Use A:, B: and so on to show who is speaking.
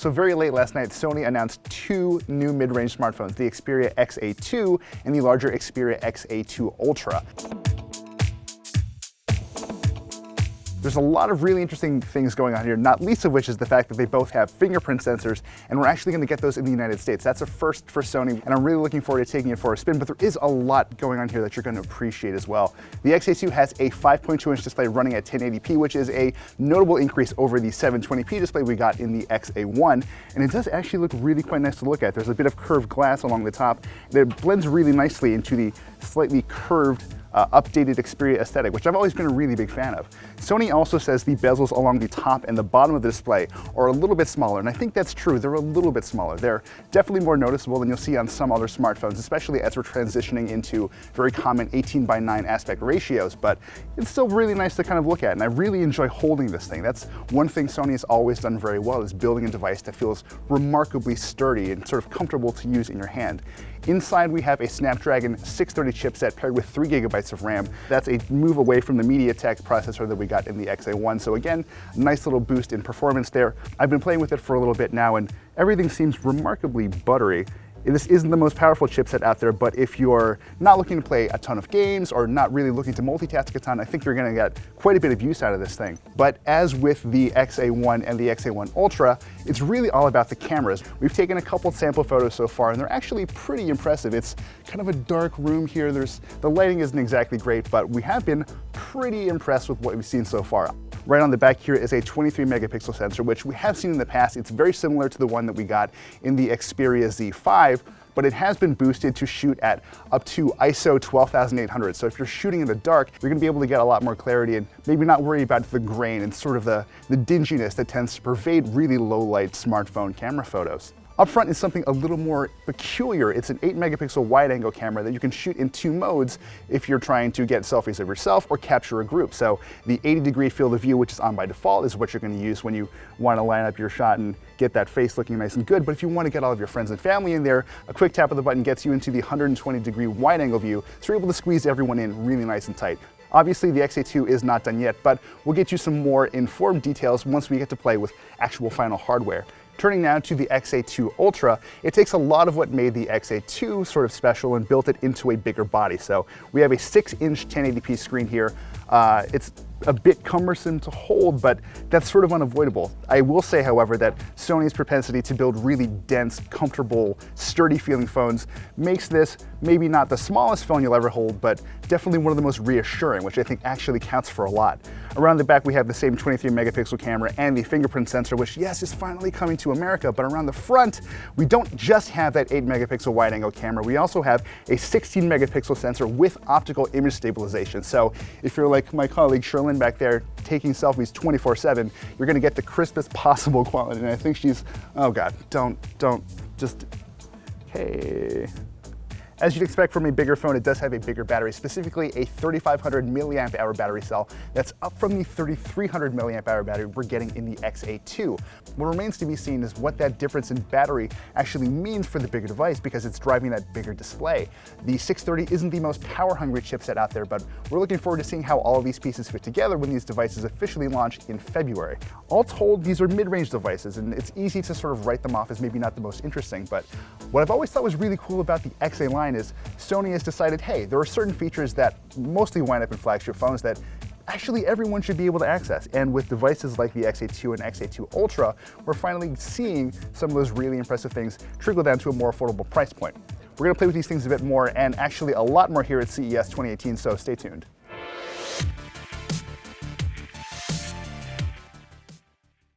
A: So very late last night, Sony announced two new mid-range smartphones, the Xperia XA2 and the larger Xperia XA2 Ultra. There's a lot of really interesting things going on here, not least of which is the fact that they both have fingerprint sensors, and we're actually going to get those in the United States. That's a first for Sony, and I'm really looking forward to taking it for a spin, but there is a lot going on here that you're going to appreciate as well. The XA2 has a 5.2-inch display running at 1080p, which is a notable increase over the 720p display we got in the XA1, and it does actually look really quite nice to look at. There's a bit of curved glass along the top, and it blends really nicely into the slightly curved updated Xperia aesthetic, which I've always been a really big fan of. Sony also says the bezels along the top and the bottom of the display are a little bit smaller, and I think that's true. They're a little bit smaller. They're definitely more noticeable than you'll see on some other smartphones, especially as we're transitioning into very common 18:9 aspect ratios, but it's still really nice to kind of look at, and I really enjoy holding this thing. That's one thing Sony has always done very well, is building a device that feels remarkably sturdy and sort of comfortable to use in your hand. Inside we have a Snapdragon 630 chipset paired with 3 GB of RAM. That's a move away from the MediaTek processor that we got in the XA1. So again, nice little boost in performance there. I've been playing with it for a little bit now, and everything seems remarkably buttery. This isn't the most powerful chipset out there, but if you're not looking to play a ton of games or not really looking to multitask a ton, I think you're going to get quite a bit of use out of this thing. But as with the XA1 and the XA1 Ultra, it's really all about the cameras. We've taken a couple sample photos so far, and they're actually pretty impressive. It's kind of a dark room here. The lighting isn't exactly great, but we have been pretty impressed with what we've seen so far. Right on the back here is a 23 megapixel sensor, which we have seen in the past. It's very similar to the one that we got in the Xperia Z5, but it has been boosted to shoot at up to ISO 12800. So if you're shooting in the dark, you're gonna be able to get a lot more clarity and maybe not worry about the grain and sort of the dinginess that tends to pervade really low light smartphone camera photos. Up front is something a little more peculiar. It's an 8 megapixel wide angle camera that you can shoot in 2 modes if you're trying to get selfies of yourself or capture a group. So the 80-degree field of view, which is on by default, is what you're going to use when you want to line up your shot and get that face looking nice and good. But if you want to get all of your friends and family in there, a quick tap of the button gets you into the 120-degree wide angle view, so you're able to squeeze everyone in really nice and tight. Obviously, the XA2 is not done yet, but we'll get you some more informed details once we get to play with actual final hardware. Turning now to the XA2 Ultra, it takes a lot of what made the XA2 sort of special and built it into a bigger body. So we have a 6-inch 1080p screen here. It's a bit cumbersome to hold, but that's sort of unavoidable. I will say, however, that Sony's propensity to build really dense, comfortable, sturdy feeling phones makes this maybe not the smallest phone you'll ever hold, but definitely one of the most reassuring, which I think actually counts for a lot. Around the back, we have the same 23 megapixel camera and the fingerprint sensor, which, yes, is finally coming to America, but around the front, we don't just have that 8 megapixel wide angle camera. We also have a 16 megapixel sensor with optical image stabilization. So if you're like my colleague Sherlyn back there taking selfies 24/7, you're gonna get the crispest possible quality. And I think she's, oh God, just, hey. As you'd expect from a bigger phone, it does have a bigger battery, specifically a 3500 milliamp hour battery cell. That's up from the 3300 milliamp hour battery we're getting in the XA2. What remains to be seen is what that difference in battery actually means for the bigger device, because it's driving that bigger display. The 630 isn't the most power-hungry chipset out there, but we're looking forward to seeing how all of these pieces fit together when these devices officially launch in February. All told, these are mid-range devices, and it's easy to sort of write them off as maybe not the most interesting, but what I've always thought was really cool about the XA line is Sony has decided, hey, there are certain features that mostly wind up in flagship phones that actually everyone should be able to access. And with devices like the XA2 and XA2 Ultra, we're finally seeing some of those really impressive things trickle down to a more affordable price point. We're going to play with these things a bit more, and actually a lot more here at CES 2018, so stay tuned.